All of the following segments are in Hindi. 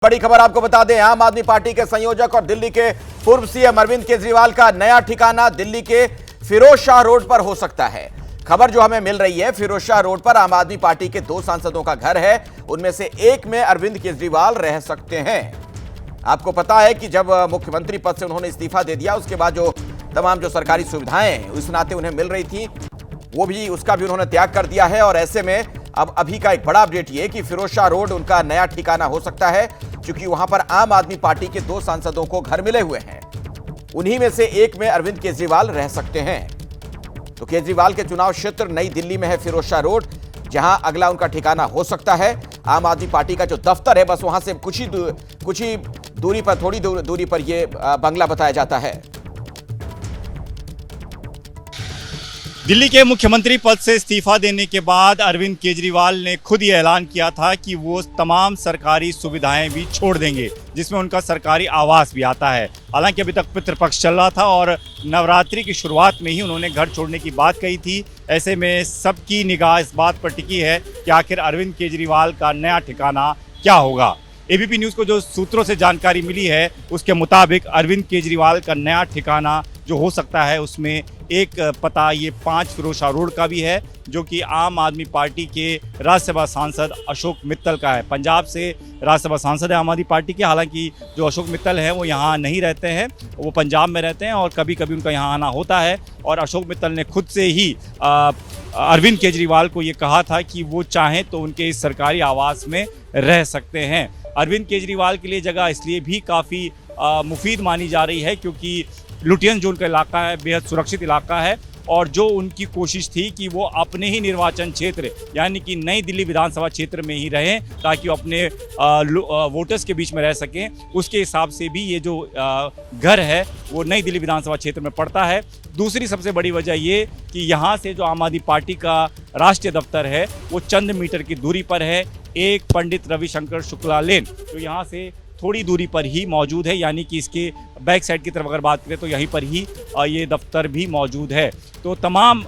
बड़ी खबर आपको बता दें, आम आदमी पार्टी के संयोजक और दिल्ली के पूर्व सीएम अरविंद केजरीवाल का नया ठिकाना दिल्ली के फिरोज शाह रोड पर हो सकता है। खबर जो हमें मिल रही है, फिरोज शाह रोड पर आम आदमी पार्टी के 2 सांसदों का घर है, उनमें से एक में अरविंद केजरीवाल रह सकते हैं। आपको पता है कि जब मुख्यमंत्री पद से उन्होंने इस्तीफा दे दिया, उसके बाद जो तमाम जो सरकारी सुविधाएं उस नाते उन्हें मिल रही थी, वो भी उसका भी उन्होंने त्याग कर दिया है। और ऐसे में अब अभी का एक बड़ा अपडेट ये कि फिरोज शाह रोड उनका नया ठिकाना हो सकता है, क्योंकि वहां पर आम आदमी पार्टी के 2 सांसदों को घर मिले हुए हैं। उन्हीं में से एक में अरविंद केजरीवाल रह सकते हैं। तो केजरीवाल के चुनाव क्षेत्र नई दिल्ली में है फिरोज शाह रोड, जहां अगला उनका ठिकाना हो सकता है। आम आदमी पार्टी का जो दफ्तर है, बस वहां से कुछ ही दूरी पर, थोड़ी दूरी पर यह बंगला बताया जाता है। दिल्ली के मुख्यमंत्री पद से इस्तीफा देने के बाद अरविंद केजरीवाल ने खुद ये ऐलान किया था कि वो तमाम सरकारी सुविधाएं भी छोड़ देंगे, जिसमें उनका सरकारी आवास भी आता है। हालांकि अभी तक पितृपक्ष चल रहा था और नवरात्रि की शुरुआत में ही उन्होंने घर छोड़ने की बात कही थी। ऐसे में सबकी निगाह इस बात पर टिकी है कि आखिर अरविंद केजरीवाल का नया ठिकाना क्या होगा। एबीपी न्यूज़ को जो सूत्रों से जानकारी मिली है, उसके मुताबिक अरविंद केजरीवाल का नया ठिकाना जो हो सकता है, उसमें एक पता ये 5 फिरोज शाह रोड का भी है, जो कि आम आदमी पार्टी के राज्यसभा सांसद अशोक मित्तल का है। पंजाब से राज्यसभा सांसद है आम आदमी पार्टी के। हालांकि जो अशोक मित्तल हैं वो यहाँ नहीं रहते हैं, वो पंजाब में रहते हैं और कभी कभी उनका यहाँ आना होता है। और अशोक मित्तल ने खुद से ही अरविंद केजरीवाल को ये कहा था कि वो चाहें तो उनके इस सरकारी आवास में रह सकते हैं। अरविंद केजरीवाल के लिए जगह इसलिए भी काफ़ी मुफीद मानी जा रही है क्योंकि लुटियंस जो उनका इलाका है, बेहद सुरक्षित इलाका है। और जो उनकी कोशिश थी कि वो अपने ही निर्वाचन क्षेत्र यानी कि नई दिल्ली विधानसभा क्षेत्र में ही रहें, ताकि वो अपने वोटर्स के बीच में रह सकें, उसके हिसाब से भी ये जो घर है वो नई दिल्ली विधानसभा क्षेत्र में पड़ता है। दूसरी सबसे बड़ी वजह ये कि यहाँ से जो आम आदमी पार्टी का राष्ट्रीय दफ्तर है वो चंद मीटर की दूरी पर है। एक पंडित रविशंकर शुक्ला लेन जो यहाँ से थोड़ी दूरी पर ही मौजूद है, यानी कि इसके बैक साइड की तरफ अगर बात करें तो यहीं पर ही ये दफ्तर भी मौजूद है। तो तमाम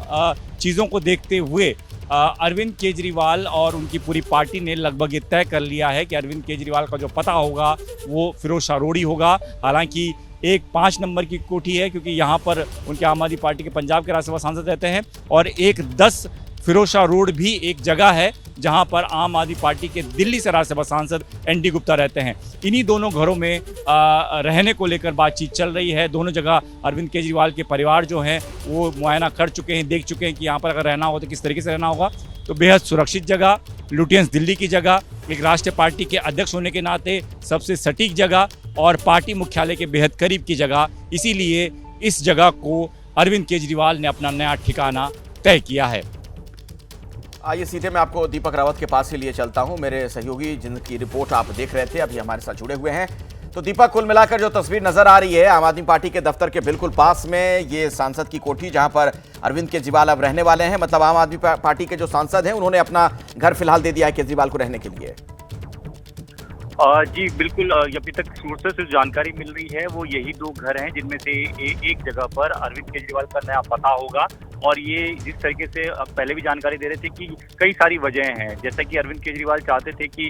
चीज़ों को देखते हुए अरविंद केजरीवाल और उनकी पूरी पार्टी ने लगभग ये तय कर लिया है कि अरविंद केजरीवाल का जो पता होगा वो फिरोज शाह रोड ही होगा। हालांकि एक 5 नंबर की कोठी है, क्योंकि यहाँ पर उनके आम आदमी पार्टी के पंजाब के राज्यसभा सांसद रहते हैं, और एक 10 फिरोज शाह रोड भी एक जगह है जहां पर आम आदमी पार्टी के दिल्ली से राज्यसभा सांसद एनडी गुप्ता रहते हैं। इन्हीं दोनों घरों में रहने को लेकर बातचीत चल रही है। दोनों जगह अरविंद केजरीवाल के परिवार जो हैं वो मुआयना कर चुके हैं, देख चुके हैं कि यहाँ पर अगर रहना हो तो किस तरीके से रहना होगा। तो बेहद सुरक्षित जगह, लुटियंस दिल्ली की जगह, एक राष्ट्रीय पार्टी के अध्यक्ष होने के नाते सबसे सटीक जगह और पार्टी मुख्यालय के बेहद करीब की जगह। इसीलिए इस जगह को अरविंद केजरीवाल ने अपना नया ठिकाना तय किया है। आइए सीधे मैं आपको दीपक रावत के पास ही लिए चलता हूं, मेरे सहयोगी जिनकी रिपोर्ट आप देख रहे थे अभी हमारे साथ जुड़े हुए हैं। तो दीपक, कुल मिलाकर जो तस्वीर नजर आ रही है, आम आदमी पार्टी के दफ्तर के बिल्कुल पास में ये सांसद की कोठी जहां पर अरविंद केजरीवाल अब रहने वाले हैं। मतलब आम आदमी पार्टी के जो सांसद हैं उन्होंने अपना घर फिलहाल दे दिया है केजरीवाल को रहने के लिए। जी बिल्कुल, अभी तक सोर्सेस से जानकारी मिल रही है वो यही 2 घर हैं जिनमें से एक जगह पर अरविंद केजरीवाल का नया पता होगा। और ये जिस तरीके से पहले भी जानकारी दे रहे थे कि कई सारी वजहें हैं, जैसा कि अरविंद केजरीवाल चाहते थे कि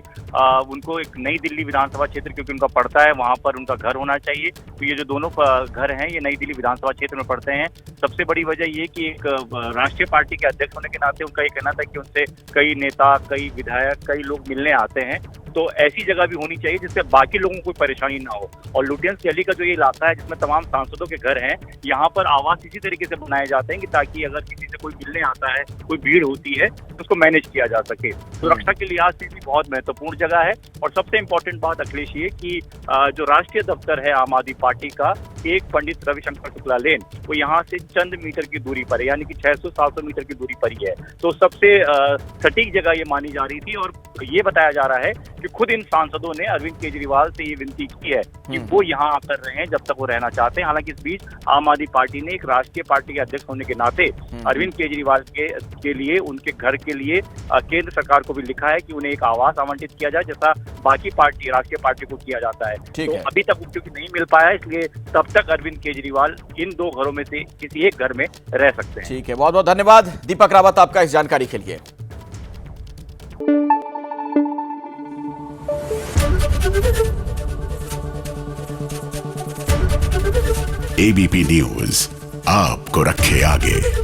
उनको एक नई दिल्ली विधानसभा क्षेत्र, क्योंकि उनका पड़ता है, वहां पर उनका घर होना चाहिए। तो ये जो दोनों घर हैं ये नई दिल्ली विधानसभा क्षेत्र में पड़ते हैं। सबसे बड़ी वजह ये कि एक राष्ट्रीय पार्टी के अध्यक्ष होने के नाते उनका ये कहना था कि उनसे कई नेता, कई विधायक, कई लोग मिलने आते हैं, तो ऐसी जगह भी होनी चाहिए जिससे बाकी लोगों को कोई परेशानी ना हो। और लुटियंस दिल्ली का जो ये इलाका है जिसमें तमाम सांसदों के घर हैं, यहाँ पर आवास इसी तरीके से बनाए जाते हैं कि ताकि अगर किसी से कोई मिलने आता है, कोई भीड़ होती है, तो उसको मैनेज किया जा सके। सुरक्षा के लिहाज से भी बहुत महत्वपूर्ण जगह है। और सबसे इम्पोर्टेंट बात अखिलेश ये कि जो राष्ट्रीय दफ्तर है आम आदमी पार्टी का, एक पंडित रविशंकर शुक्ला लेन, वो यहाँ से चंद मीटर की दूरी पर है, यानी कि 600-700 मीटर की दूरी पर ही है। तो सबसे सटीक जगह ये मानी जा रही थी। और ये बताया जा रहा है कि खुद इन सांसदों ने अरविंद केजरीवाल से ये विनती की है कि वो यहाँ आकर रहें जब तक वो रहना चाहते हैं। हालांकि इस बीच आम आदमी पार्टी ने एक राष्ट्रीय पार्टी के अध्यक्ष होने के नाते अरविंद केजरीवाल के लिए, उनके घर के लिए केंद्र सरकार को भी लिखा है कि उन्हें एक आवास आवंटित किया जाए, जैसा बाकी पार्टी, राष्ट्रीय पार्टी को किया जाता है। तो अभी तक क्योंकि नहीं मिल पाया, इसलिए तब तक अरविंद केजरीवाल इन 2 घरों में से किसी एक घर में रह सकते हैं। ठीक है, बहुत बहुत धन्यवाद दीपक रावत आपका इस जानकारी के लिए। एबीपी न्यूज आपको रखे आगे।